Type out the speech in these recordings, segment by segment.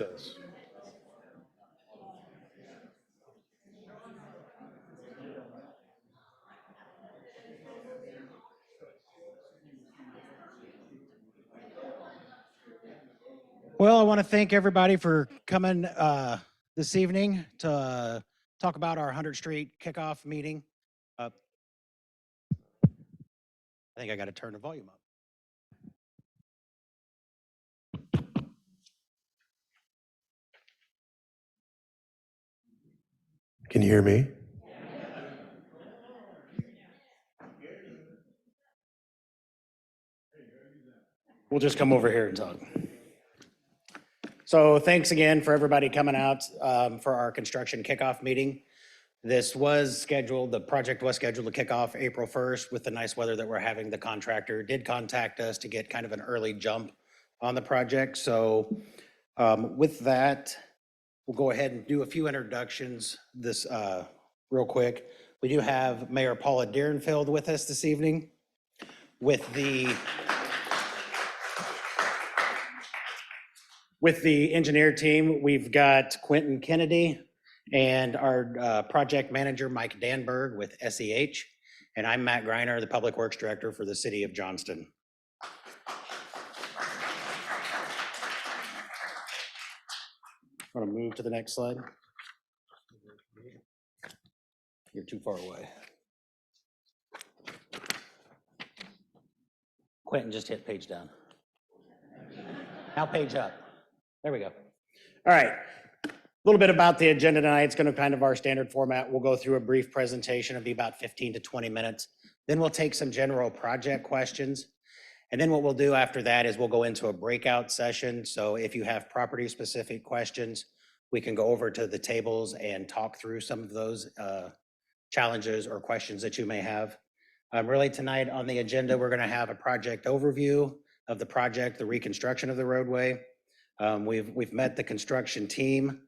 Yes. Well, I want to thank everybody for coming this evening to talk about our 100th Street kickoff meeting. I think I got to turn the volume up. Can you hear me? We'll just come over here and talk. So thanks again for everybody coming out for our construction kickoff meeting. This was scheduled, the project was scheduled to kick off April 1st with the nice weather that we're having. The contractor did contact us to get kind of an early jump on the project. So with that, we'll go ahead and do a few introductions this real quick. We do have Mayor Paula Deerenfeld with us this evening. With the engineer team, we've got Quentin Kennedy and our project manager, Mike Danberg with SEH. And I'm Matt Greiner, the Public Works Director for the City of Johnston. Want to move to the next slide? You're too far away. Quentin, just hit page down. Now page up. There we go. All right. A little bit about the agenda tonight. It's going to kind of our standard format. We'll go through a brief presentation. It'll be about 15 to 20 minutes. Then we'll take some general project questions. And then what we'll do after that is we'll go into a breakout session. So if you have property specific questions, we can go over to the tables and talk through some of those challenges or questions that you may have. Really tonight on the agenda, we're going to have a project overview of the project, the reconstruction of the roadway. We've met the construction team.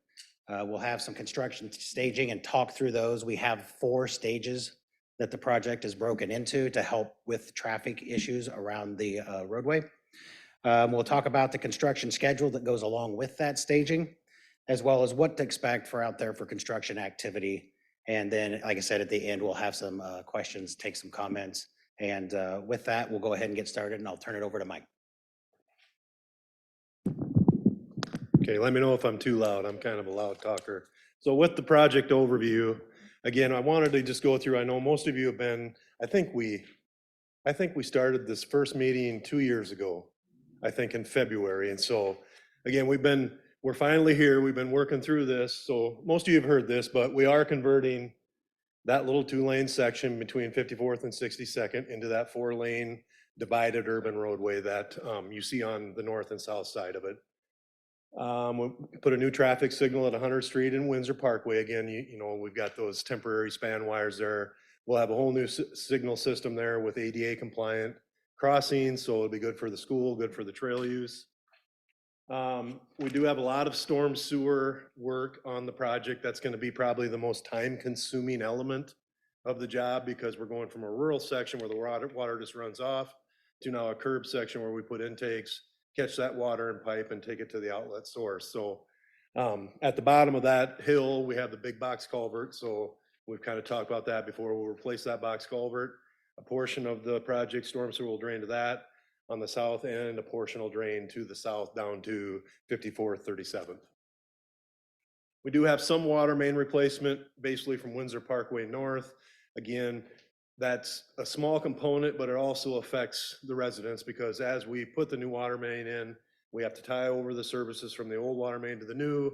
We'll have some construction staging and talk through those. We have 4 stages that the project is broken into to help with traffic issues around the roadway. We'll talk about the construction schedule that goes along with that staging, as well as what to expect for out there for construction activity. And then, like I said, at the end, we'll have some questions, take some comments. And with that, we'll go ahead and get started, and I'll turn it over to Mike. Okay, let me know if I'm too loud. I'm kind of a loud talker. So with the project overview, again, I wanted to just go through, I know most of you have been, I think we started this first meeting 2 years ago, I think in February. And so again, we're finally here. We've been working through this. So most of you have heard this, but we are converting that little 2-lane section between 54th and 62nd into that 4-lane divided urban roadway that you see on the north and south side of it. We'll put a new traffic signal at 100th Street and Windsor Parkway. Again, you know, we've got those temporary span wires there. We'll have a whole new signal system there with ADA compliant crossings. So it'll be good for the school, good for the trail use. We do have a lot of storm sewer work on the project. That's going to be probably the most time consuming element of the job because we're going from a rural section where the water just runs off to now a curb section where we put intakes, catch that water and pipe and take it to the outlet source. So at the bottom of that hill, we have the big box culvert. So we've kind of talked about that before. We'll replace that box culvert. A portion of the project storm sewer will drain to that. On the south end, a portion will drain to the south down to 54th, 37th. We do have some water main replacement, basically from Windsor Parkway north. Again, that's a small component, but it also affects the residents because as we put the new water main in, we have to tie over the services from the old water main to the new.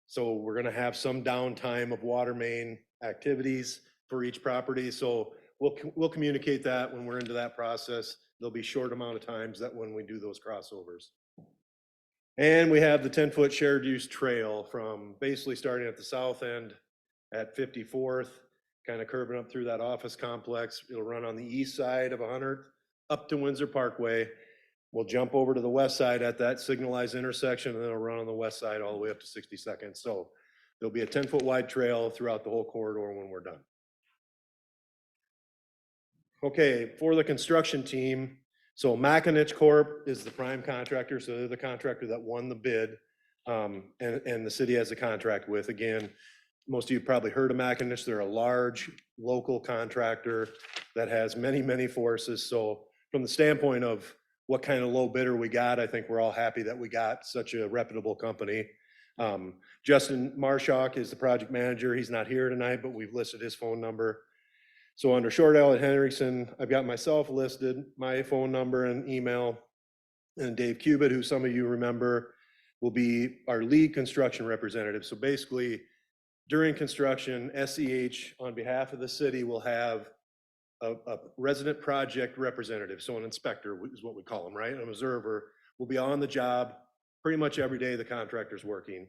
So we're going to have some downtime of water main activities for each property. So we'll communicate that when we're into that process. There'll be short amount of times that when we do those crossovers. And we have the 10-foot shared use trail from basically starting at the south end at 54th, kind of curving up through that office complex. It'll run on the east side of 100th up to Windsor Parkway. We'll jump over to the west side at that signalized intersection, and then it'll run on the west side all the way up to 62nd. So there'll be a 10-foot wide trail throughout the whole corridor when we're done. Okay, for the construction team, so Makinich Corp is the prime contractor, so they're the contractor that won the bid and the city has a contract with. Again, most of you probably heard of Mackinich. They're a large local contractor that has many, many forces. So from the standpoint of what kind of low bidder we got, I think we're all happy that we got such a reputable company. Justin Marshock is the project manager. He's not here tonight, but we've listed his phone number. So under Shortell at Henriksen, I've got myself listed, my phone number and email, and Dave Cubitt, who some of you remember, will be our lead construction representative. So basically, during construction, SEH, on behalf of the city, will have a resident project representative. So an inspector is what we call them, right? An observer will be on the job pretty much every day the contractor's working.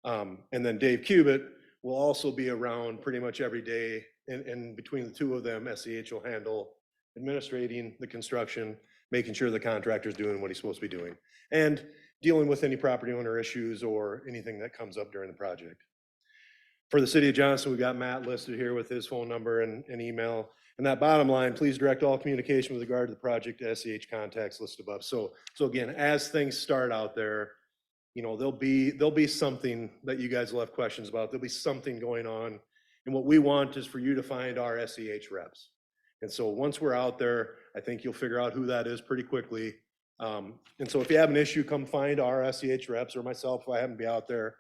And then Dave Cubitt will also be around pretty much every day. And between the two of them, SEH will handle administrating the construction, making sure the contractor's doing what he's supposed to be doing, and dealing with any property owner issues or anything that comes up during the project. For the city of Johnston, we've got Matt listed here with his phone number and email. And that bottom line, please direct all communication with regard to the project to SEH contacts listed above. So again, as things start out there, you know, there'll be something that you guys will have questions about. There'll be something going on. And what we want is for you to find our SEH reps. And so once we're out there, I think you'll figure out who that is pretty quickly. And so if you have an issue, come find our SEH reps or myself if I happen to be out there.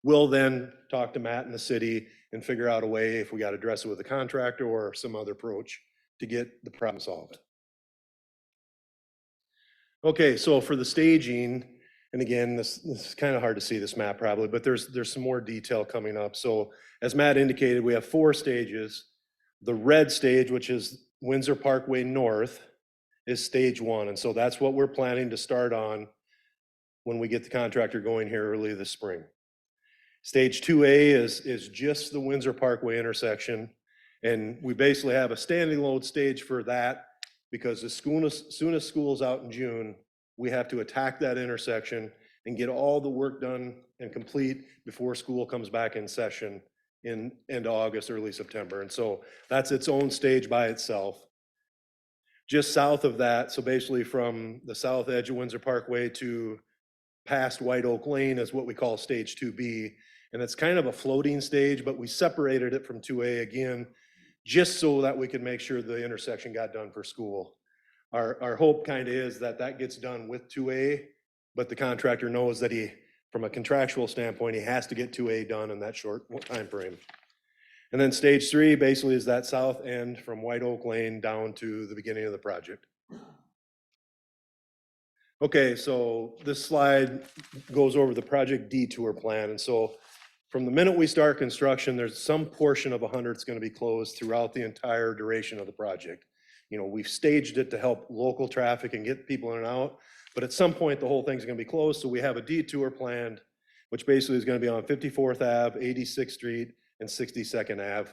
We'll then talk to Matt in the city and figure out a way if we got to address it with a contractor or some other approach to get the problem solved. Okay, so for the staging, and again, this is kind of hard to see this map probably, but there's some more detail coming up. So as Matt indicated, we have 4 stages. The red stage, which is Windsor Parkway North, is stage 1. And so that's what we're planning to start on when we get the contractor going here early this spring. Stage 2A is just the Windsor Parkway intersection. And we basically have a standing load stage for that because as soon as school's out in June, we have to attack that intersection and get all the work done and complete before school comes back in session in end of August, early September. And so that's its own stage by itself. Just south of that, so basically from the south edge of Windsor Parkway to past White Oak Lane is what we call stage 2B. And it's kind of a floating stage, but we separated it from 2A again, just so that we could make sure the intersection got done for school. Our hope kind of is that that gets done with 2A, but the contractor knows that from a contractual standpoint, he has to get 2A done in that short time frame. And then stage 3 basically is that south end from White Oak Lane down to the beginning of the project. Okay, so this slide goes over the project detour plan. And so from the minute we start construction, there's some portion of 100 that's going to be closed throughout the entire duration of the project. You know, we've staged it to help local traffic and get people in and out, but at some point the whole thing's going to be closed. So we have a detour planned, which basically is going to be on 54th Ave, 86th Street, and 62nd Ave.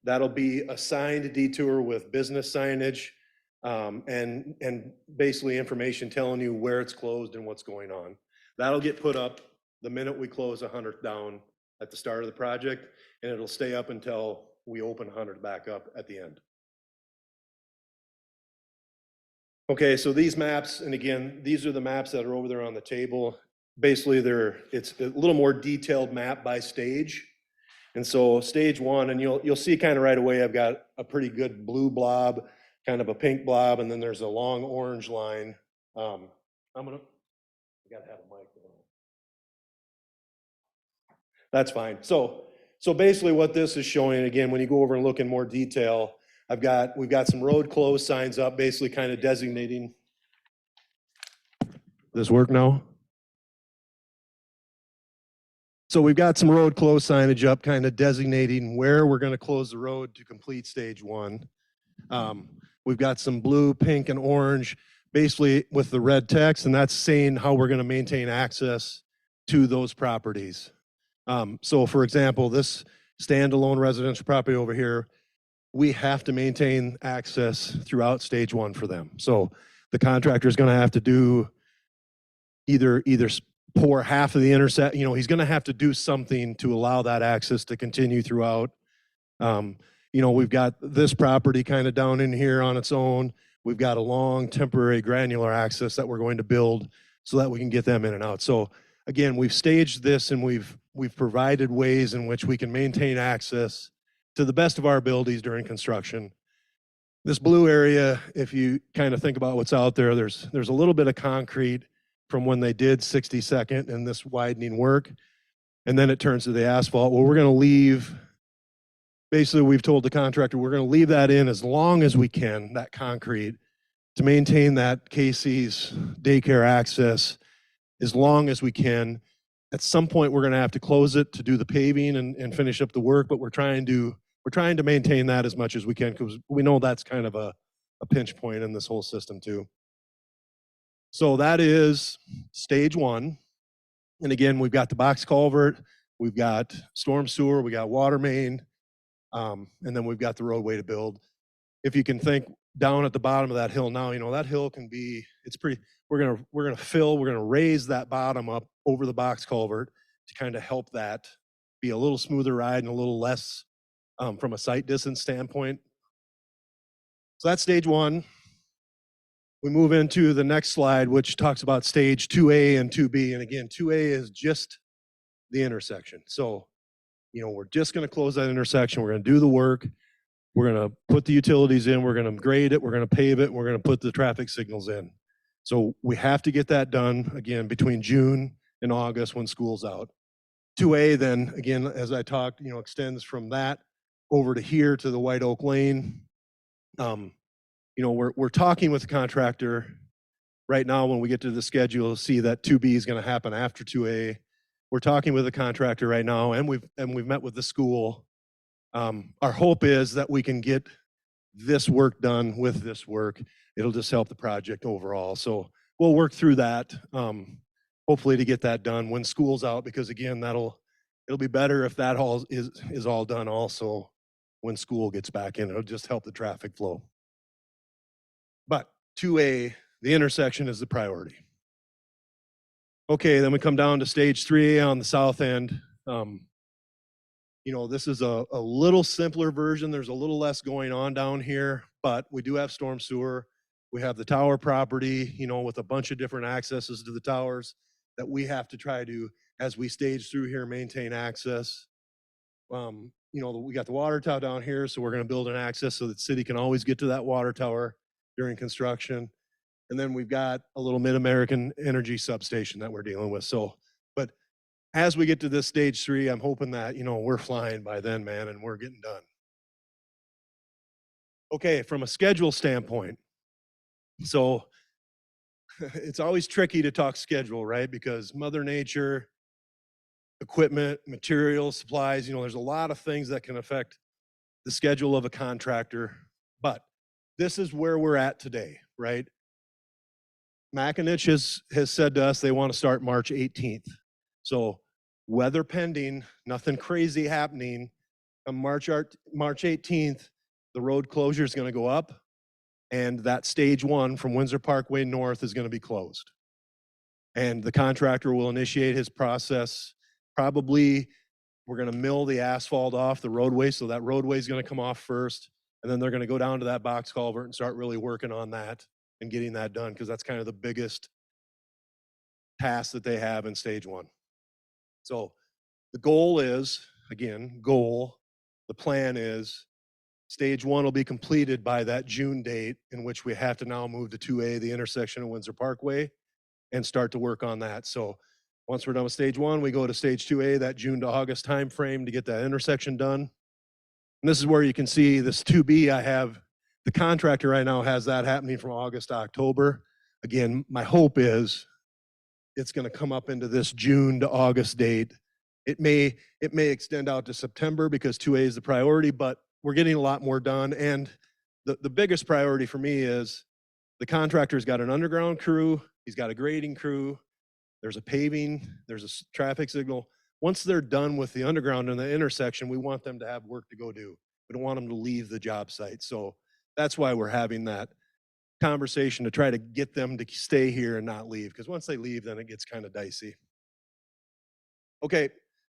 That'll be a signed detour with business signage and basically information telling you where it's closed and what's going on. That'll get put up the minute we close 100 down at the start of the project, and it'll stay up until we open 100 back up at the end. Okay, so these maps, and again, these are the maps that are over there on the table. Basically, it's a little more detailed map by stage. And so stage 1, and you'll see kind of right away, I've got a pretty good blue blob, kind of a pink blob, and then there's a long orange line. I gotta have a mic. That's fine. So basically what this is showing, again, when you go over and look in more detail, we've got some road closed signs up, basically kind of designating. This work now? So we've got some road closed signage up, kind of designating where we're going to close the road to complete stage 1. We've got some blue, pink, and orange, basically with the red text, and that's saying how we're going to maintain access to those properties. So for example, this standalone residential property over here, we have to maintain access throughout stage 1 for them. So the contractor is going to have to do either pour half of the intersection, you know, he's going to have to do something to allow that access to continue throughout. You know, we've got this property kind of down in here on its own. We've got a long temporary granular access that we're going to build so that we can get them in and out. So again, we've staged this and we've provided ways in which we can maintain access to the best of our abilities during construction. This blue area, if you kind of think about what's out there, there's a little bit of concrete from when they did 62nd and this widening work, and then it turns to the asphalt. Well, we're going to leave, basically we've told the contractor, we're going to leave that in as long as we can, that concrete, to maintain that Casey's daycare access as long as we can. At some point, we're going to have to close it to do the paving and finish up the work, but we're trying to maintain that as much as we can because we know that's kind of a pinch point in this whole system too. So that is stage one. And again, we've got the box culvert, we've got storm sewer, we got water main, and then we've got the roadway to build. If you can think down at the bottom of that hill now, you know, that hill can be, it's pretty, we're gonna raise that bottom up over the box culvert to kind of help that be a little smoother ride and a little less from a sight distance standpoint. So that's stage one. We move into the next slide, which talks about stage 2A and 2B. And again, 2A is just the intersection. So, you know, we're just gonna close that intersection. We're gonna do the work. We're gonna put the utilities in, we're gonna grade it, we're gonna pave it, we're gonna put the traffic signals in. So we have to get that done, again, between June and August when school's out. 2A then, again, as I talked, you know, extends from that over to here to the White Oak Lane. You know, we're talking with the contractor right now. When we get to the schedule, you'll see that 2B is gonna happen after 2A. We're talking with the contractor right now, and we've met with the school. Our hope is that we can get this work done with this work. It'll just help the project overall. So we'll work through that, hopefully to get that done when school's out, because again, it'll be better if that all is all done also when school gets back in. It'll just help the traffic flow. But 2A, the intersection is the priority. Okay, then we come down to stage 3A on the south end. You know, this is a little simpler version. There's a little less going on down here, but we do have storm sewer. We have the tower property, you know, with a bunch of different accesses to the towers that we have to try to, as we stage through here, maintain access. You know, we got the water tower down here, so we're gonna build an access so that city can always get to that water tower during construction. And then we've got a little Mid-American Energy substation that we're dealing with. So, but as we get to this stage 3, I'm hoping that, you know, we're flying by then, man, and we're getting done. Okay, from a schedule standpoint, so it's always tricky to talk schedule, right? Because Mother Nature, equipment, materials, supplies, you know, there's a lot of things that can affect the schedule of a contractor. But this is where we're at today, right? Makinich has said to us they want to start March 18th. So weather pending, nothing crazy happening, on March 18th, the road closure is going to go up, and that stage 1 from Windsor Parkway north is going to be closed. And the contractor will initiate his process. Probably we're going to mill the asphalt off the roadway, so that roadway is going to come off first, and then they're going to go down to that box culvert and start really working on that and getting that done, because that's kind of the biggest task that they have in stage 1. So the goal is, again, the plan is stage 1 will be completed by that June date, in which we have to now move to 2A, the intersection of Windsor Parkway, and start to work on that. So once we're done with stage 1, we go to stage 2A, that June to August timeframe to get that intersection done. And this is where you can see this 2B, I have, the contractor right now has that happening from August to October. Again, my hope is it's gonna come up into this June to August date. It may extend out to September because 2A is the priority, but we're getting a lot more done. And the biggest priority for me is the contractor's got an underground crew, he's got a grading crew, there's a paving, there's a traffic signal. Once they're done with the underground and the intersection, we want them to have work to go do. We don't want them to leave the job site. So that's why we're having that conversation to try to get them to stay here and not leave. Because once they leave, then it gets kind of dicey. Okay,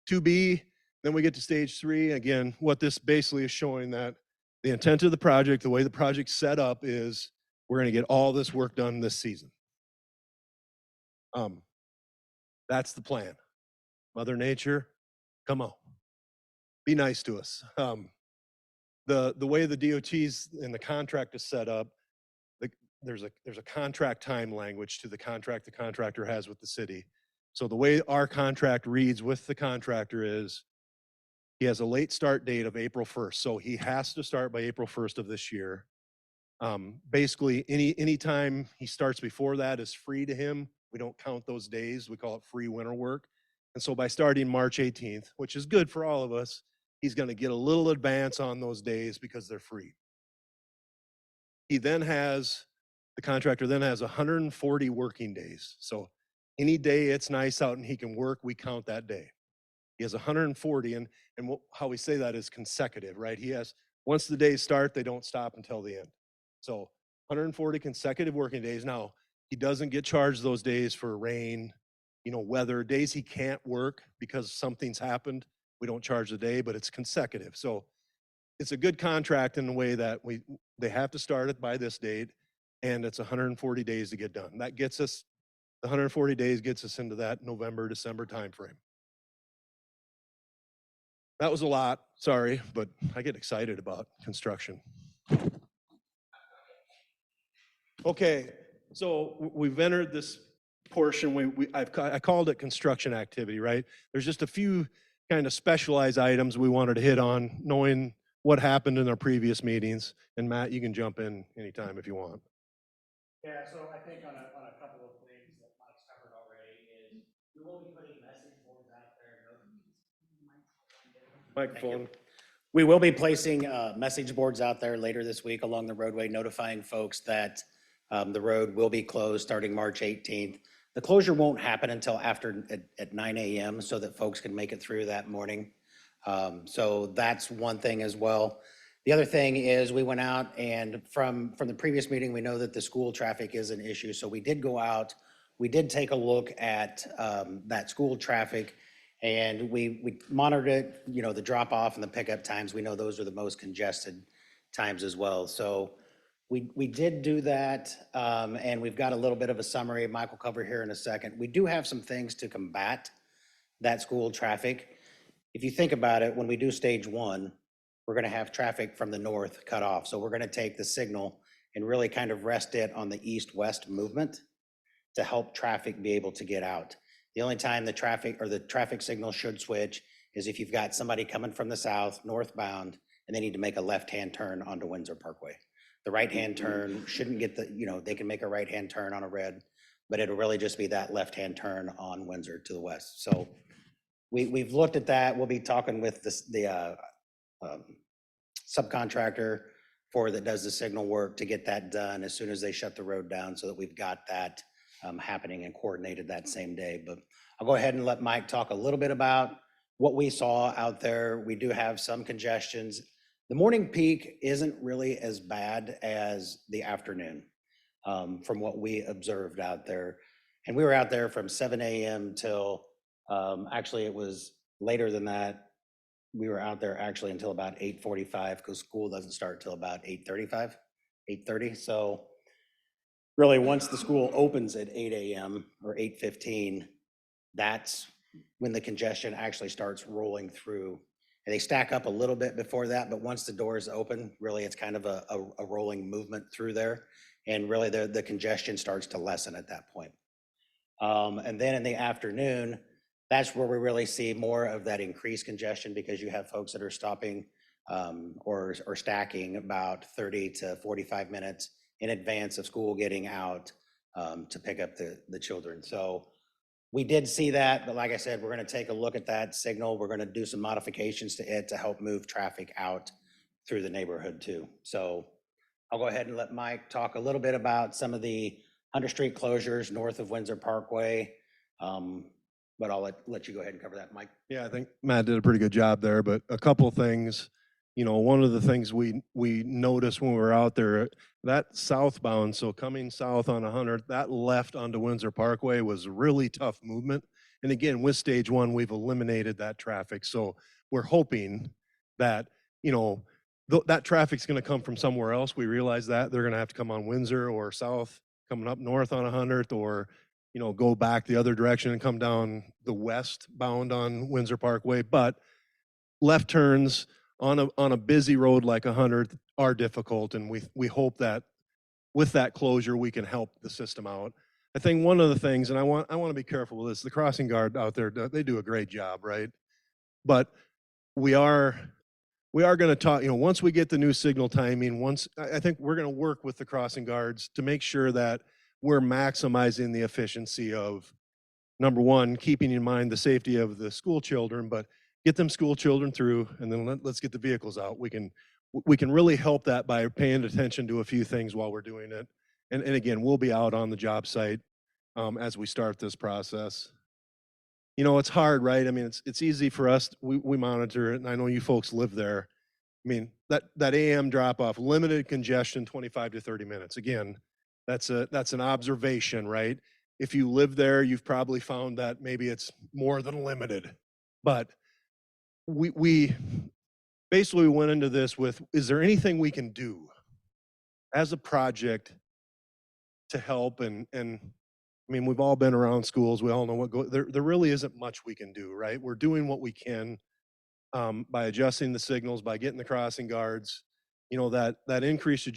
2B, then we get to stage 3. Again, what this basically is showing that the intent of the project, the way the project's set up is we're gonna get all this work done this season. That's the plan. Mother Nature, come on, be nice to us. The way the DOTs and the contract is set up, the, there's a contract time language to the contract the contractor has with the city. So the way our contract reads with the contractor is he has a late start date of April 1st. So he has to start by April 1st of this year. Basically, any time he starts before that is free to him. We don't count those days. We call it free winter work. And so by starting March 18th, which is good for all of us, he's going to get a little advance on those days because they're free. He then has, the contractor then has 140 working days. So any day it's nice out and he can work, we count that day. He has 140, and how we say that is consecutive, right? He has, once the days start, they don't stop until the end. So 140 consecutive working days. Now, he doesn't get charged those days for rain, weather, days he can't work because something's happened. We don't charge the day, but it's consecutive. So it's a good contract in the way that they have to start it by this date, and it's 140 days to get done. That gets us, the 140 days gets us into that November, December timeframe. That was a lot, sorry, but I get excited about construction. Okay, so we've entered this portion, I called it construction activity, right? There's just a few kind of specialized items we wanted to hit on, knowing what happened in our previous meetings. And Matt, you can jump in anytime if you want. Yeah, so I think on a couple of things that Mike's covered already is we will be putting message boards out there. Microphone. We will be placing message boards out there later this week along the roadway, notifying folks that the road will be closed starting March 18th. The closure won't happen until after at 9 a.m. so that folks can make it through that morning. So that's one thing as well. The other thing is we went out and from the previous meeting, we know that the school traffic is an issue. So we did go out, we did take a look at that school traffic, and we monitored it, the drop off and the pickup times. We know those are the most congested times as well. So we did do that, and we've got a little bit of a summary Mike will cover here in a second. We do have some things to combat that school traffic. If you think about it, when we do stage one, we're going to have traffic from the north cut off. So we're going to take the signal and really kind of rest it on the east-west movement to help traffic be able to get out. The only time the traffic signal should switch is if you've got somebody coming from the south northbound and they need to make a left-hand turn onto Windsor Parkway. The right-hand turn shouldn't get they can make a right-hand turn on a red, but it'll really just be that left-hand turn on Windsor to the west. So we've looked at that. We'll be talking with the subcontractor that does the signal work to get that done as soon as they shut the road down so that we've got that happening and coordinated that same day. But I'll go ahead and let Mike talk a little bit about what we saw out there. We do have some congestions. The morning peak isn't really as bad as the afternoon from what we observed out there. And we were out there from 7 a.m. till, actually it was later than that. We were out there actually until about 8:45 because school doesn't start till about 8:35, 8:30. So really once the school opens at 8 a.m. or 8:15, that's when the congestion actually starts rolling through. And they stack up a little bit before that, but once the doors open, really it's kind of a rolling movement through there. And really the congestion starts to lessen at that point. And then in the afternoon, that's where we really see more of that increased congestion because you have folks that are stopping or stacking about 30 to 45 minutes in advance of school getting out to pick up the children. So we did see that, but like I said, we're going to take a look at that signal. We're going to do some modifications to it to help move traffic out through the neighborhood too. So I'll go ahead and let Mike talk a little bit about some of the Hunter Street closures north of Windsor Parkway. But I'll let you go ahead and cover that, Mike. Yeah, I think Matt did a pretty good job there, but a couple things, one of the things we noticed when we were out there, that southbound, so coming south on 100, that left onto Windsor Parkway was really tough movement. And again, with stage one, we've eliminated that traffic. So we're hoping that, that traffic's going to come from somewhere else. We realize that they're going to have to come on Windsor or south, coming up north on 100th, or go back the other direction and come down the westbound on Windsor Parkway. But left turns on a busy road like 100th are difficult, and we hope that with that closure we can help the system out. I think one of the things, and I want to be careful with this, the crossing guard out there, they do a great job, right? But we are going to talk, once we get the new signal timing, I think we're going to work with the crossing guards to make sure that we're maximizing the efficiency of, number one, keeping in mind the safety of the school children, but get them school children through, and then let's get the vehicles out. We can really help that by paying attention to a few things while we're doing it. And again, we'll be out on the job site as we start this process. It's hard, right? I mean, it's easy for us. We monitor it, and I know you folks live there. I mean, that AM drop off, limited congestion, 25 to 30 minutes. Again, that's an observation, right? If you live there, you've probably found that maybe it's more than limited. But we basically went into this with, is there anything we can do as a project to help? And I mean, we've all been around schools. We all know there really isn't much we can do, right? We're doing what we can by adjusting the signals, by getting the crossing guards. That increased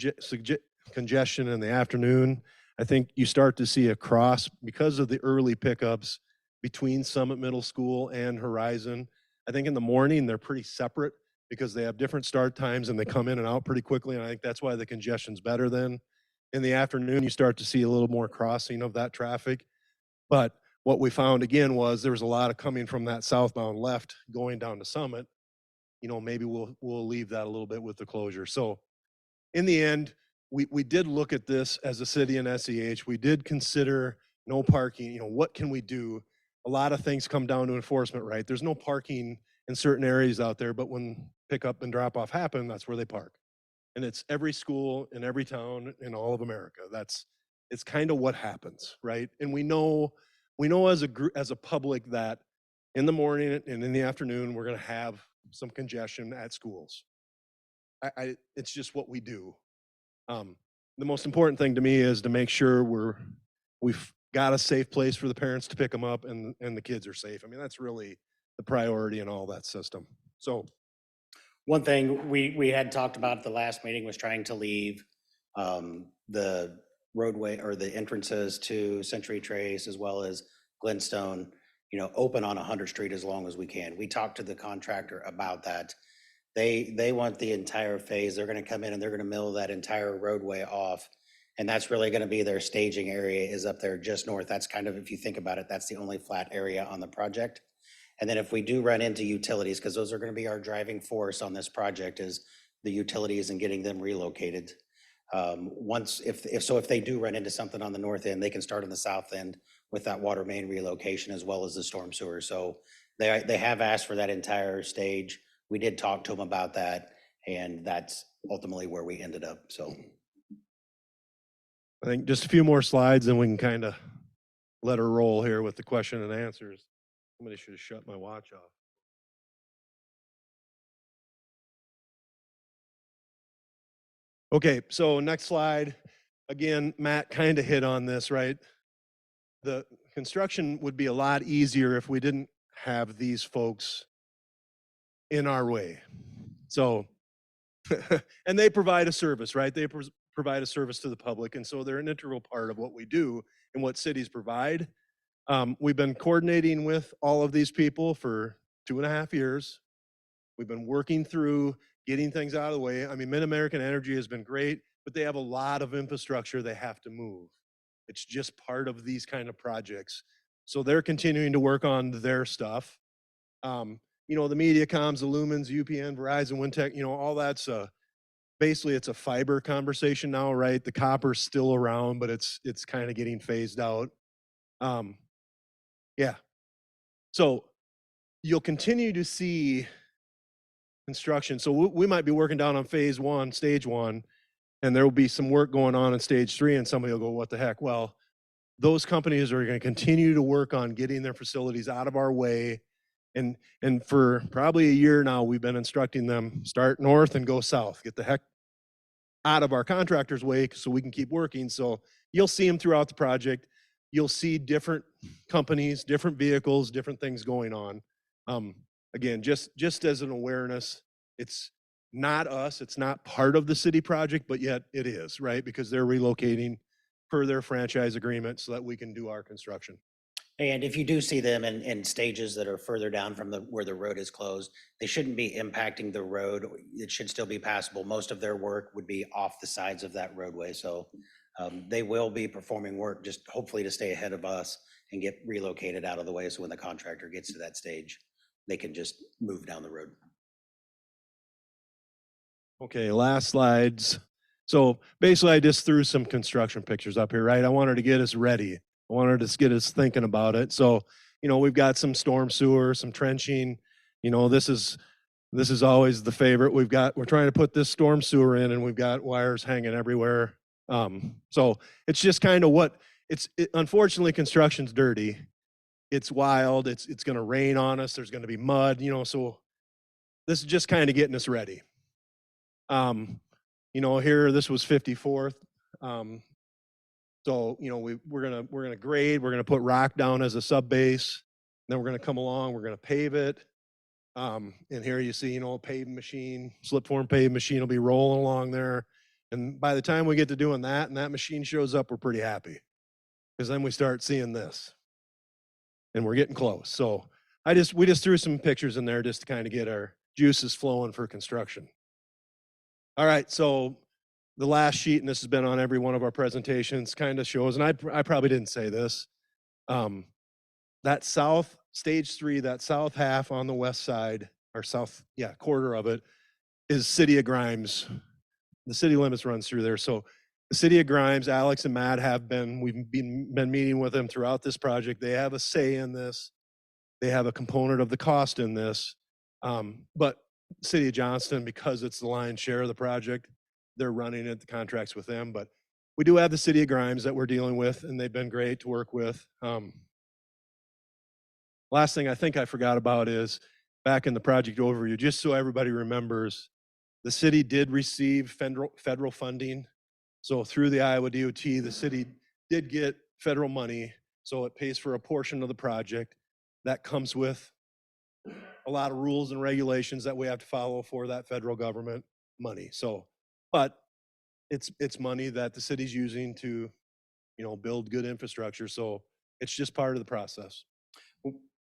congestion in the afternoon, I think you start to see across because of the early pickups between Summit Middle School and Horizon. I think in the morning they're pretty separate because they have different start times and they come in and out pretty quickly, and I think that's why the congestion's better then. In the afternoon, you start to see a little more crossing of that traffic. But what we found again was there was a lot of coming from that southbound left going down to Summit. Maybe we'll leave that a little bit with the closure. So in the end, we did look at this as a city and SEH. We did consider no parking. What can we do? A lot of things come down to enforcement, right? There's no parking in certain areas out there, but when pickup and drop off happen, that's where they park. And it's every school in every town in all of America. It's kind of what happens, right? And we know as a public that in the morning and in the afternoon we're going to have some congestion at schools. It's just what we do. The most important thing to me is to make sure we've got a safe place for the parents to pick them up and the kids are safe. I mean, that's really the priority in all that system. So One thing we had talked about at the last meeting was trying to leave the roadway or the entrances to Century Trace as well as Glenstone, open on 100th Street as long as we can. We talked to the contractor about that. They want the entire phase. They're going to come in and they're going to mill that entire roadway off. And that's really going to be their staging area is up there just north. That's kind of, if you think about it, that's the only flat area on the project. And then if we do run into utilities, because those are going to be our driving force on this project is the utilities and getting them relocated. If they do run into something on the north end, they can start on the south end with that water main relocation as well as the storm sewer. So they have asked for that entire stage. We did talk to them about that, and that's ultimately where we ended up. So I think just a few more slides and we can kind of let her roll here with the question and answers. Somebody should have shut my watch off. Okay, so next slide. Again, Matt kind of hit on this, right? The construction would be a lot easier if we didn't have these folks in our way. So, and they provide a service, right? They provide a service to the public, and so they're an integral part of what we do and what cities provide. We've been coordinating with all of these people for 2.5 years. We've been working through getting things out of the way. I mean, Mid-American Energy has been great, but they have a lot of infrastructure they have to move. It's just part of these kind of projects. So they're continuing to work on their stuff. The MediaComs, the Lumens, UPN, Verizon, Wintech, all that's basically it's a fiber conversation now, right? The copper's still around, but it's kind of getting phased out. Yeah. So you'll continue to see construction. So we might be working down on phase 1, stage 1, and there will be some work going on in stage 3, and somebody will go, what the heck? Well, those companies are going to continue to work on getting their facilities out of our way. And for probably a year now, we've been instructing them, start north and go south, get the heck out of our contractor's way so we can keep working. So you'll see them throughout the project. you'll see different companies, different vehicles, different things going on. Again, just as an awareness, it's not us, it's not part of the city project, but yet it is, right? Because they're relocating per their franchise agreement so that we can do our construction. And if you do see them in stages that are further down from where the road is closed, they shouldn't be impacting the road. It should still be passable. Most of their work would be off the sides of that roadway. So they will be performing work just hopefully to stay ahead of us and get relocated out of the way. So when the contractor gets to that stage, they can just move down the road. Okay, last slides. So basically, I just threw some construction pictures up here, right? I wanted to get us ready. I wanted to get us thinking about it. So, we've got some storm sewer, some trenching. This is always the favorite. We're trying to put this storm sewer in, and we've got wires hanging everywhere. So it's just kind of unfortunately, construction's dirty. It's wild. It's going to rain on us. There's going to be mud. So this is just kind of getting us ready. Here, this was 54th. So, we're gonna grade, we're gonna put rock down as a sub base, then we're gonna come along, we're gonna pave it. And here you see, paving machine, slip form paving machine will be rolling along there. And by the time we get to doing that and that machine shows up, we're pretty happy. Because then we start seeing this. And we're getting close. So we just threw some pictures in there just to kind of get our juices flowing for construction. All right, so the last sheet, and this has been on every one of our presentations, kind of shows, and I probably didn't say this, that south, stage 3, that south half on the west side, or south, quarter of it, is City of Grimes. The city limits runs through there. So the City of Grimes, Alex and Matt we've been meeting with them throughout this project. They have a say in this. They have a component of the cost in this. But City of Johnston, because it's the lion's share of the project, they're running it, the contracts with them. But we do have the City of Grimes that we're dealing with, and they've been great to work with. Last thing I think I forgot about is back in the project overview, just so everybody remembers, the city did receive federal funding. So through the Iowa DOT, the city did get federal money, so it pays for a portion of the project. That comes with a lot of rules and regulations that we have to follow for that federal government money. So, but it's money that the city's using to, build good infrastructure. So it's just part of the process.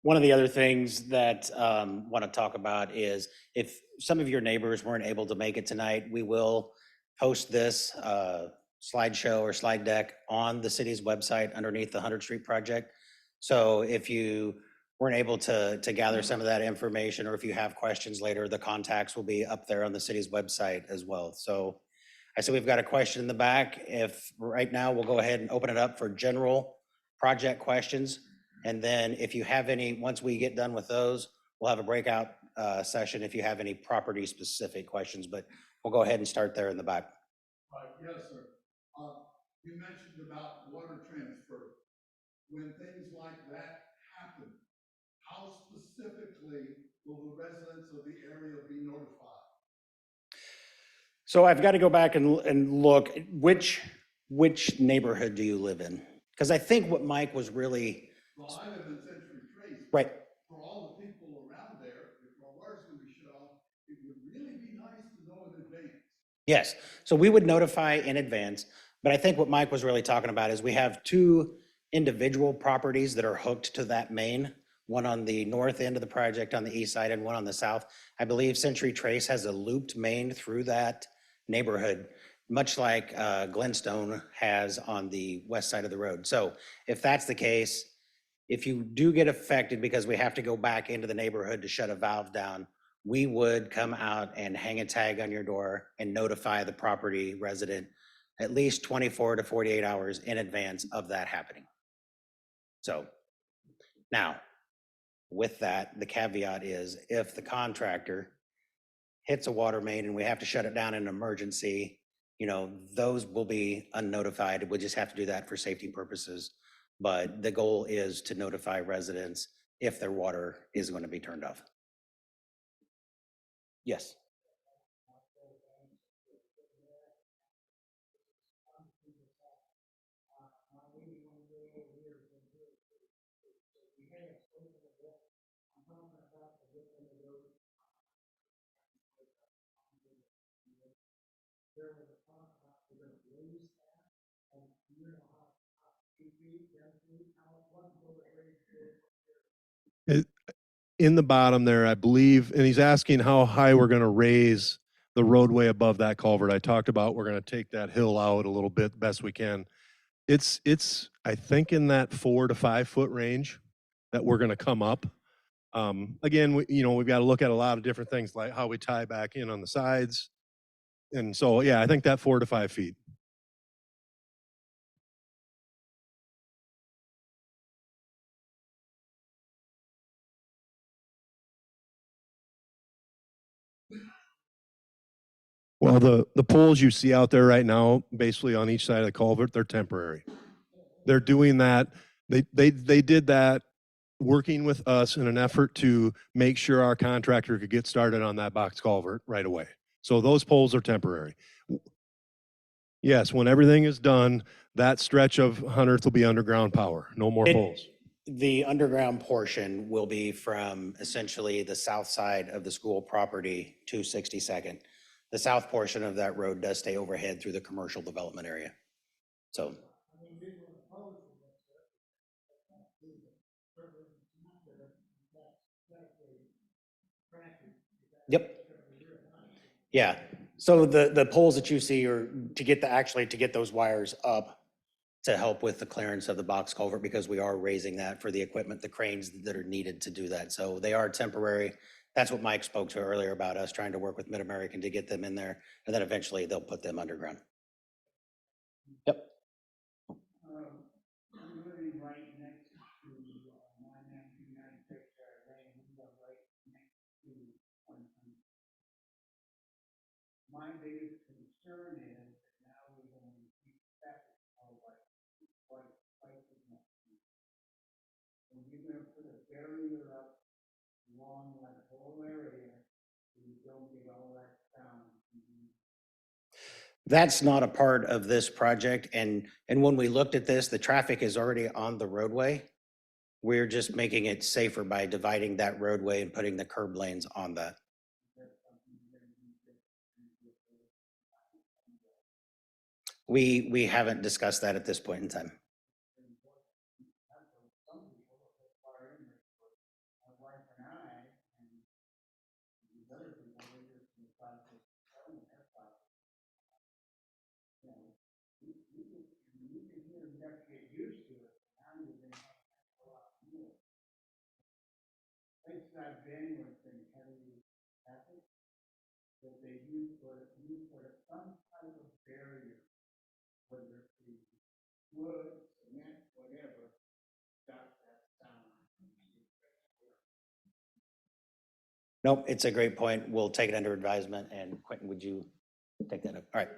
One of the other things that want to talk about is if some of your neighbors weren't able to make it tonight, we will post this slideshow or slide deck on the city's website underneath the 100th Street project. So if you weren't able to gather some of that information, or if you have questions later, the contacts will be up there on the city's website as well. So I see we've got a question in the back. If right now, we'll go ahead and open it up for general project questions. And then if you have any, once we get done with those, we'll have a breakout session if you have any property specific questions, but we'll go ahead and start there in the back. Yes, sir. You mentioned about water transfer. When things like that happen, how specifically will the residents of the area be notified? So I've got to go back and look, which neighborhood do you live in? Because I think what Mike was really. Well, I live in Century Trace. Right. For all the people around there, if our water's gonna be shut off, it would really be nice to know in advance. Yes, so we would notify in advance, but I think what Mike was really talking about is we have two individual properties that are hooked to that main, one on the north end of the project on the east side and one on the south. I believe Century Trace has a looped main through that neighborhood, much like Glenstone has on the west side of the road. So if that's the case, if you do get affected because we have to go back into the neighborhood to shut a valve down, we would come out and hang a tag on your door and notify the property resident at least 24 to 48 hours in advance of that happening. So now, with that, the caveat is if the contractor hits a water main and we have to shut it down in an emergency, those will be unnotified. We'll just have to do that for safety purposes. But the goal is to notify residents if their water is going to be turned off. Yes. there was a talk about we're gonna raise that, and you know how, 2 feet, 10 feet, what will it raise to? In the bottom there, I believe, and he's asking how high we're gonna raise the roadway above that culvert. I talked about we're gonna take that hill out a little bit, best we can. It's, I think in that 4 to 5 foot range that we're gonna come up. Again, we've got to look at a lot of different things, like how we tie back in on the sides. And so, yeah, I think that 4 to 5 feet. Well, the poles you see out there right now, basically on each side of the culvert, they're temporary. They're doing that. They did that working with us in an effort to make sure our contractor could get started on that box culvert right away. So those poles are temporary. Yes, when everything is done, that stretch of 100th will be underground power, no more It- poles. The underground portion will be from essentially the south side of the school property to 62nd. The south portion of that road does stay overhead through the commercial development area. So, yep. Yeah, so the poles that you see are to get to get those wires up to help with the clearance of the box culvert, because we are raising that for the equipment, the cranes that are needed to do that. So they are temporary. That's what Mike spoke to earlier about us trying to work with Mid-American to get them in there, and then eventually they'll put them underground. Yep. I'm living right next to, 91996, lane, right next to, one. My biggest concern is that now we're going to keep traffic all like, quite as much. And you're gonna put a barrier up along that whole area, so you don't get all that sound. That's not a part of this project, and when we looked at this, the traffic is already on the roadway. We're just making it safer by dividing that roadway and putting the curb lanes on that. We haven't discussed that at this point in time. My wife and I, and these other people, they just decide to tell me their thoughts. You know, you can hear them have to get used to it, now you're gonna have to go out more. Places I've been where it's been heavy traffic, that they use for some type of barrier, whether it be wood, cement, whatever, stop that sound. Nope, it's a great point. We'll take it under advisement. And Quentin, would you take that up? All right.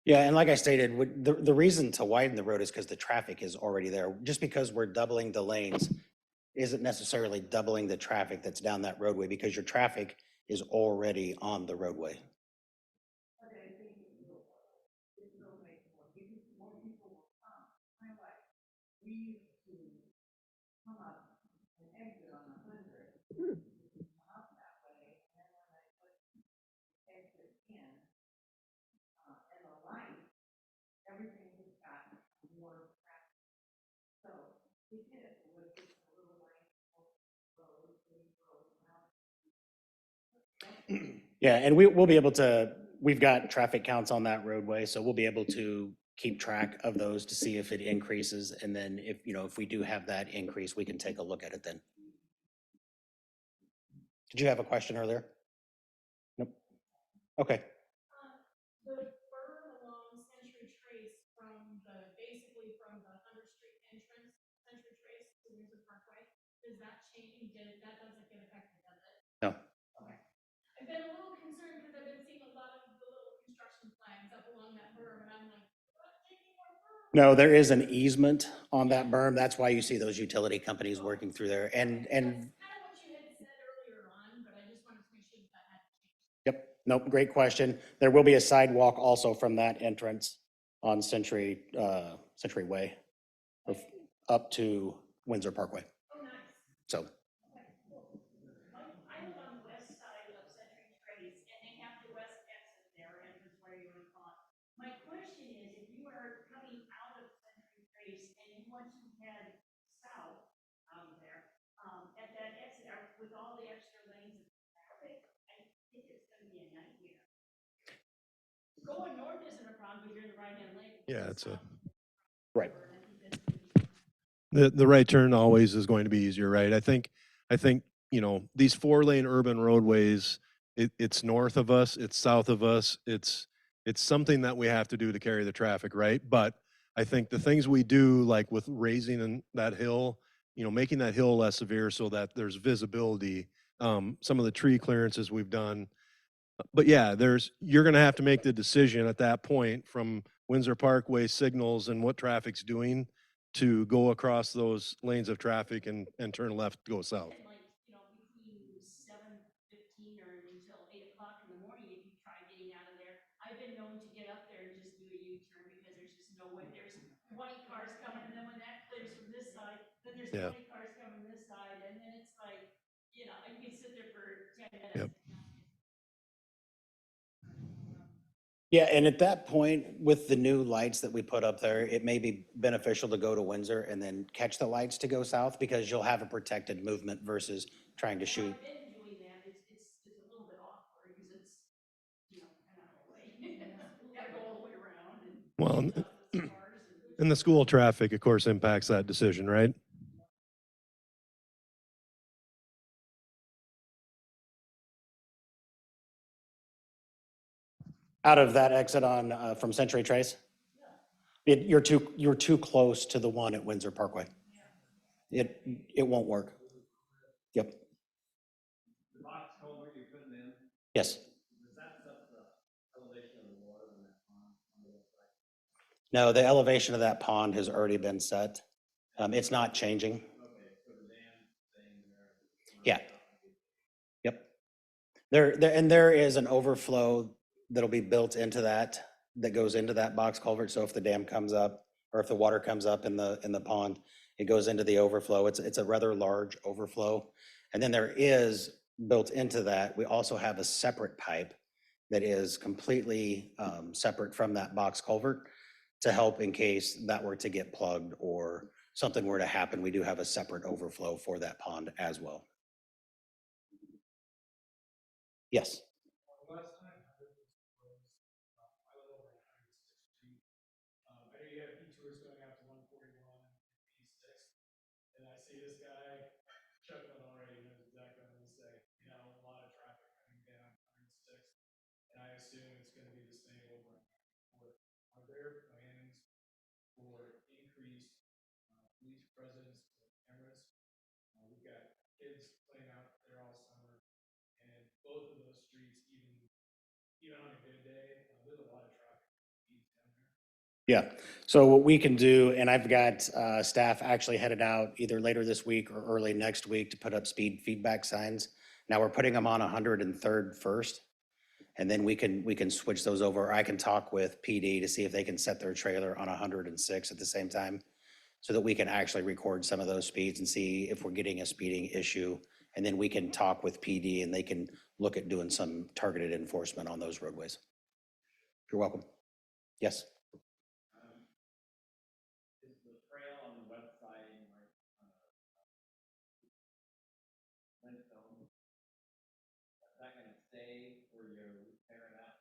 Yeah, and like I stated, the reason to widen the road is because the traffic is already there. Just because we're doubling the lanes isn't necessarily doubling the traffic that's down that roadway, because your traffic is already on the roadway. Yeah, and we'll be able to, we've got traffic counts on that roadway, so we'll be able to keep track of those to see if it increases. And then if we do have that increase, we can take a look at it then. Did you have a question earlier? Nope. Okay. The berm along Century Trace basically from the 100th Street entrance, Century Trace to Windsor Parkway, does that change? That doesn't get affected, does it? No. Okay. I've been a little concerned because I've been seeing a lot of the little construction flags up along that berm, and I'm like, what, taking more berm? No, there is an easement on that berm. That's why you see those utility companies working through there. And That's kind of what you had said earlier on, but I just wanted to make sure that had changed. yep, nope, great question. There will be a sidewalk also from that entrance on Century Way up to Windsor Parkway. Oh, nice. So, Okay, cool. I live on the west side of Century Trace, and they have the west exit there, entrance where you would call it. My question is, if you are coming out of Century Trace and you want to head south out of there, at that exit, with all the extra lanes of traffic, I think it's gonna be a nightmare. Going north isn't a problem, because you're in the right-hand lane. Yeah, it's a, right. And I think that's gonna be the right turn always is going to be easier, right? I think, these 4-lane urban roadways, it's north of us, it's south of us, it's something that we have to do to carry the traffic, right? But I think the things we do, like with raising that hill, making that hill less severe so that there's visibility, some of the tree clearances we've done. But yeah, you're gonna have to make the decision at that point from Windsor Parkway signals and what traffic's doing to go across those lanes of traffic and turn left, go south. like, between 7:15 or until 8 o'clock in the morning, if you try getting out of there. I've been known to get up there and just do a U-turn because there's just no way, there's 20 cars coming, and then when that clears from this side, then there's Yeah. 20 cars coming this side, and then it's like, you can sit there for 10 Yep. minutes. Yeah, and at that point, with the new lights that we put up there, it may be beneficial to go to Windsor and then catch the lights to go south because you'll have a protected movement versus trying to shoot. I've been doing that, it's a little bit awkward, because it's, kind of away. Gotta go all the way around and. Well, get up with cars and- and the school traffic, of course, impacts that decision, right? Out of that exit on, from Century Trace? You're too close to the one at Windsor Parkway. It won't work. Yep. The box culvert you're putting in, Yes. does that set the elevation of the water in that pond on the website? No, the elevation of that pond has already been set. It's not changing. Okay, so the dam staying there. Yeah. Yep. There is an overflow that'll be built into that goes into that box culvert. So if the dam comes up or if the water comes up in the pond, it goes into the overflow. It's a rather large overflow. And then there is built into that, we also have a separate pipe that is completely separate from that box culvert to help in case that were to get plugged or something were to happen. We do have a separate overflow for that pond as well. Yes. Last time I heard this was, I live over on 106th Street. I know you have detours going out to 141 and 86th. And I see this guy chuckling already, he knows exactly what I'm gonna say. A lot of traffic coming down 106th. And I assume it's gonna be the same over on 94th. Are there plans for increased police presence or cameras? We've got kids playing out there all summer. And both of those streets, even on a good day, there's a lot of traffic speeds down there. Yeah, so what we can do, and I've got staff actually headed out either later this week or early next week to put up speed feedback signs. Now we're putting them on 103rd first, and then we can switch those over. I can talk with PD to see if they can set their trailer on 106 at the same time, so that we can actually record some of those speeds and see if we're getting a speeding issue. And then we can talk with PD and they can look at doing some targeted enforcement on those roadways. You're welcome. Yes. Is the trail on the west side in like, Flintstone, is that gonna stay or you're tearing out?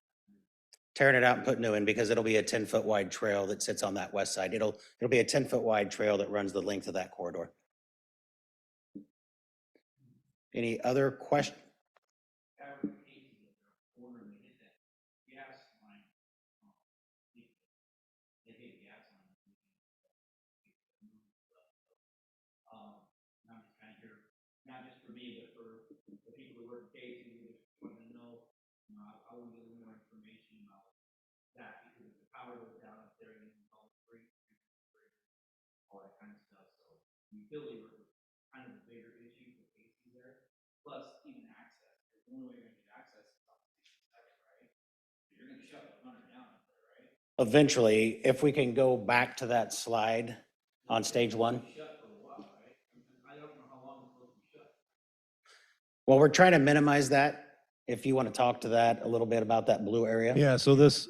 Tearing it out and putting new in because it'll be a 10-foot wide trail that sits on that west side. It'll be a 10-foot wide trail that runs the length of that corridor. Any other question? However, the cases that they're ordering to hit that gas line, they hit gas line. I'm just kind of here, not just for me, but for the people who work cases, who just want to know, I want to get more information about that, because if the power goes down up there, you can call it free. utility work is kind of a bigger issue for Casey there, plus even access. The only way you're gonna get access is off the 62nd, right? You're gonna shut the runner down up there, right? Eventually, if we can go back to that slide on stage one. Shut for a while, right? I don't know how long it's supposed to be shut. Well, we're trying to minimize that. If you want to talk to that a little bit about that blue area. Yeah, so this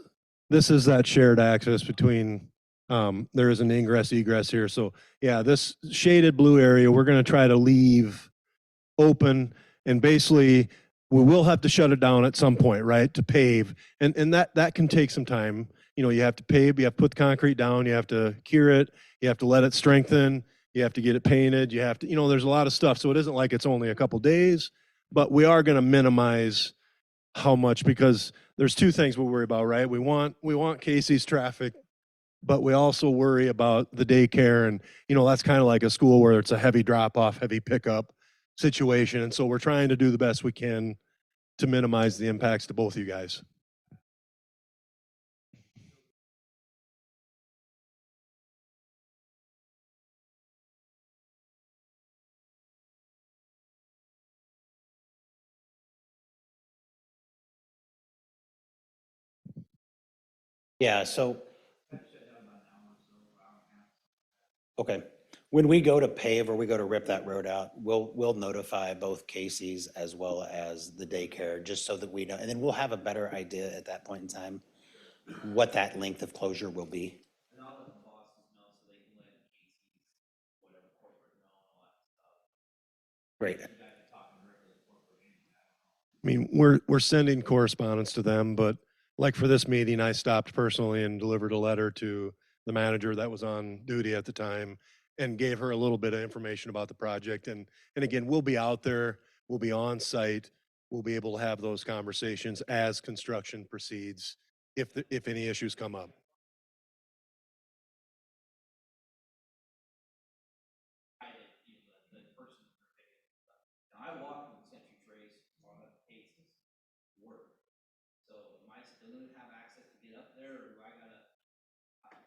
is that shared access between, there is an ingress egress here. So yeah, this shaded blue area, we're gonna try to leave open, and basically we will have to shut it down at some point, right, to pave. And that can take some time. You know, you have to pave, you have to put the concrete down, you have to cure it, you have to let it strengthen, you have to get it painted, you have to, you know, there's a lot of stuff. So it isn't like it's only a couple days, but we are gonna minimize how much, because there's two things we worry about, right? We want Casey's traffic, but we also worry about the daycare, and you know, that's kind of like a school where it's a heavy drop off, heavy pickup situation. And so we're trying to do the best we can to minimize the impacts to both of you guys. Yeah, so. Okay, when we go to pave or we go to rip that road out, we'll notify both Casey's as well as the daycare, just so that we know, and then we'll have a better idea at that point in time what that length of closure will be. And I'll let the bosses know so they can let Casey's, whatever, corporate know and all that stuff. Great. You guys are talking directly to corporate anyway, I don't know. I mean, we're sending correspondence to them, but like for this meeting, I stopped personally and delivered a letter to the manager that was on duty at the time and gave her a little bit of information about the project. And again, we'll be out there, we'll be on site, we'll be able to have those conversations as construction proceeds if any issues come up. The person that they're picking stuff. Now, I walked with Century Trace on the cases work. So am I still gonna have access to get up there, or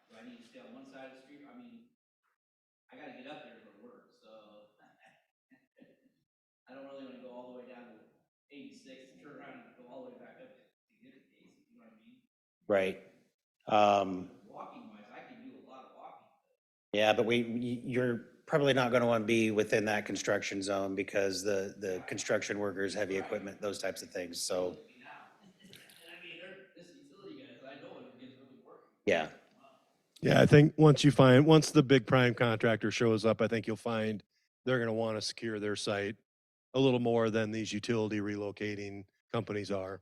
do I need to stay on one side of the street? I mean, I gotta get up there to go to work, so. I don't really wanna go all the way down to 86 and turn around and go all the way back up to get to Casey, you know what I mean? Right. Walking wise, I can do a lot of walking. Yeah, but you're probably not going to want to be within that construction zone because the construction workers, heavy equipment, those types of things. So, And I mean, this utility guys, I know it gets really working. yeah. Yeah, I think once the big prime contractor shows up, I think you'll find they're gonna wanna secure their site a little more than these utility relocating companies are.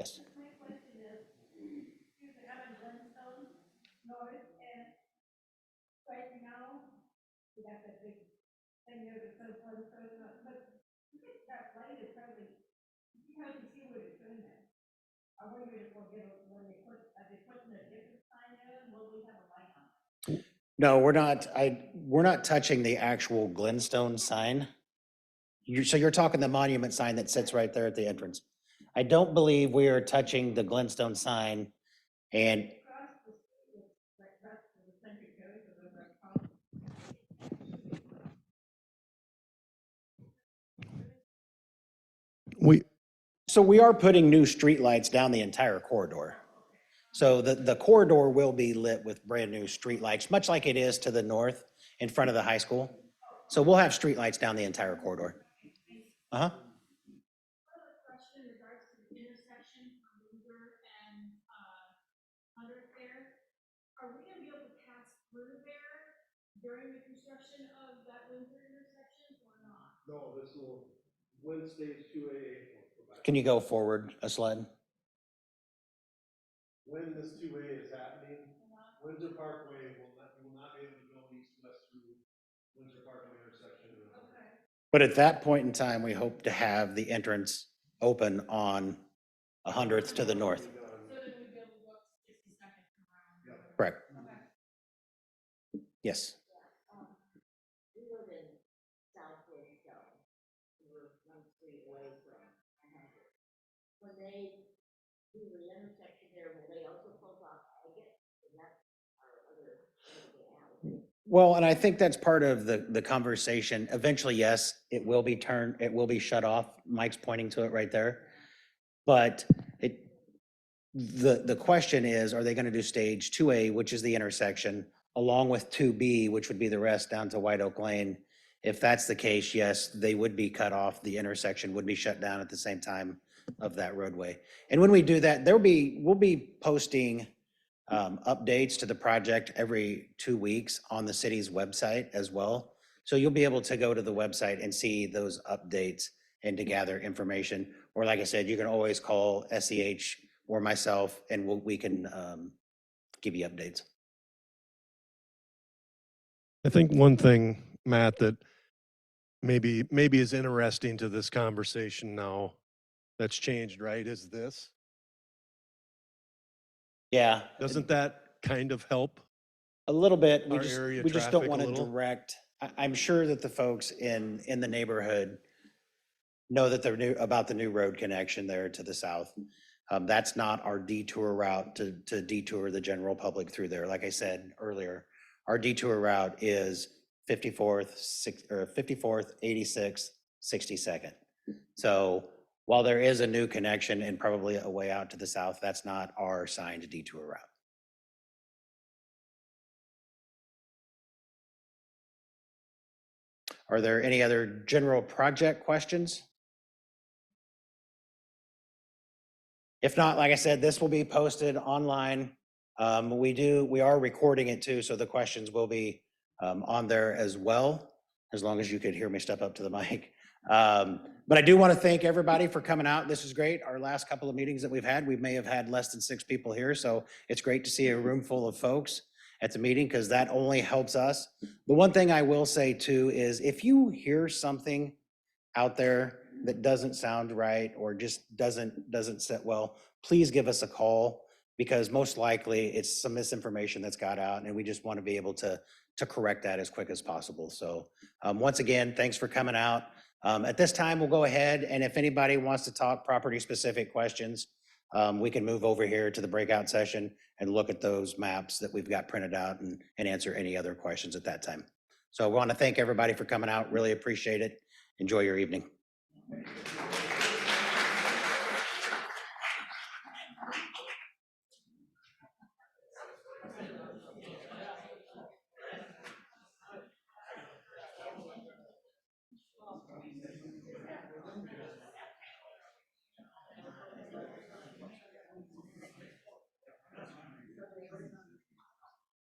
Yes. My question is, you have a Glenstone north and right now, you got that big thing there that says Glenstone, but you think that light is probably, you can hardly see what it's doing there. I wonder if we'll get, when they put, are they putting a different sign in, will we have a light on? No, we're not touching the actual Glenstone sign. So you're talking the monument sign that sits right there at the entrance. I don't believe we are touching the Glenstone sign, and Across the street, it's like that's the Century Code, so those are across. we are putting new streetlights down the entire corridor. So the corridor will be lit with brand new streetlights, much like it is to the north in front of the high school. So we'll have streetlights down the entire corridor. Uh-huh. Another question in regards to the intersection of Windsor and, 100th there. Are we gonna be able to pass through there during the construction of that Windsor intersection or not? No, this will, when stage 2A. Can you go forward a slide? When this 2A is happening, Windsor Parkway you will not be able to go east-west through Windsor Parkway intersection. Okay. But at that point in time, we hope to have the entrance open on 100th to the north. So then we'd be able to go up to 62nd around. Correct. Okay. Yes. We live in Southwest Shell. We're one street away from 100. When they do the intersection there, will they also close off Agate? And that's our other alley. Well, and I think that's part of the conversation. Eventually, yes, it will be turned, it will be shut off. Mike's pointing to it right there. But the question is, are they going to do stage 2A, which is the intersection, along with 2B, which would be the rest down to White Oak Lane? If that's the case, yes, they would be cut off. The intersection would be shut down at the same time of that roadway. And when we do that, we'll be posting updates to the project every 2 weeks on the city's website as well. So you'll be able to go to the website and see those updates and to gather information. Or like I said, you can always call SEH or myself and we can give you updates. I think one thing, Matt, that maybe is interesting to this conversation now that's changed, right, is this. Yeah, Doesn't that kind of help? a little bit. Our area We just don't traffic a want to little? direct. I'm sure that the folks in the neighborhood know that they're new about the new road connection there to the south. That's not our detour route to detour the general public through there. Like I said earlier, our detour route is 54th, 86th, 62nd. So while there is a new connection and probably a way out to the south, that's not our signed detour route. Are there any other general project questions? If not, like I said, this will be posted online. We are recording it too, so the questions will be on there as well, as long as you could hear me step up to the mic. But I do want to thank everybody for coming out. This is great. Our last couple of meetings that we've had, we may have had less than 6 people here, so it's great to see a room full of folks at the meeting because that only helps us. The one thing I will say too is if you hear something out there that doesn't sound right or just doesn't sit well, please give us a call because most likely it's some misinformation that's got out and we just want to be able to correct that as quick as possible. So once again, thanks for coming out. At this time, we'll go ahead and if anybody wants to talk property specific questions, we can move over here to the breakout session and look at those maps that we've got printed out and answer any other questions at that time. So I want to thank everybody for coming out. Really appreciate it. Enjoy your evening.